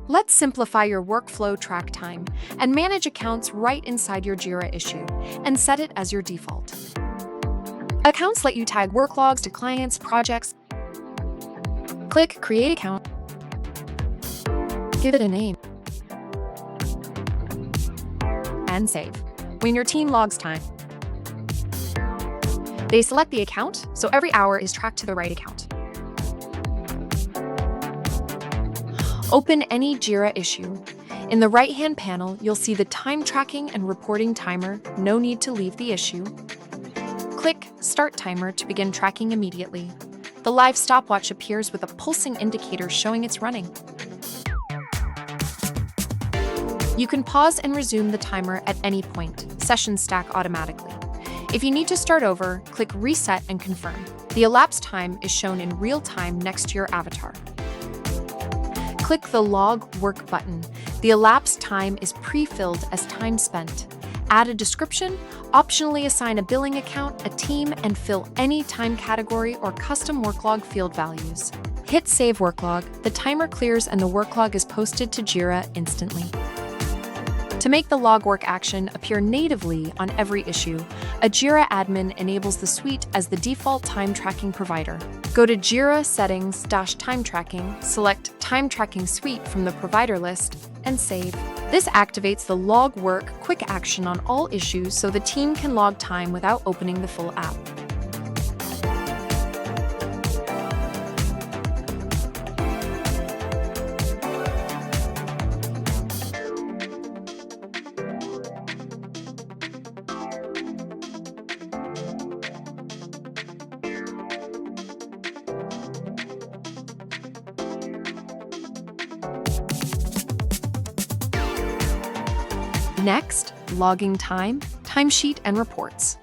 Let's simplify your workflow, track time, and manage accounts right inside your Jira issue, and set it as your default. Accounts let you tag work logs to clients, projects. Click Create Account. Give it a name. And save. When your team logs time, they select the account, so every hour is tracked to the right account. Open any Jira issue. In the right-hand panel, you'll see the time tracking and reporting timer. No need to leave the issue. Click Start Timer to begin tracking immediately. The live stopwatch appears with a pulsing indicator showing it's running. You can pause and resume the timer at any point. Sessions stack automatically. If you need to start over, click Reset and confirm. The elapsed time is shown in real time next to your avatar. Click the Log Work button. The elapsed time is pre-filled as time spent. Add a description, optionally assign a billing account, a team, and fill any time category or custom work log field values. Hit Save Work Log. The timer clears and the work log is posted to Jira instantly. To make the log work action appear natively on every issue, a Jira admin enables the suite as the default time tracking provider. Go to Jira Settings Time Tracking, select Time Tracking Suite from the provider list, and save. This activates the log work quick action on all issues so the team can log time without opening the full app. Next, logging time, timesheet, and reports.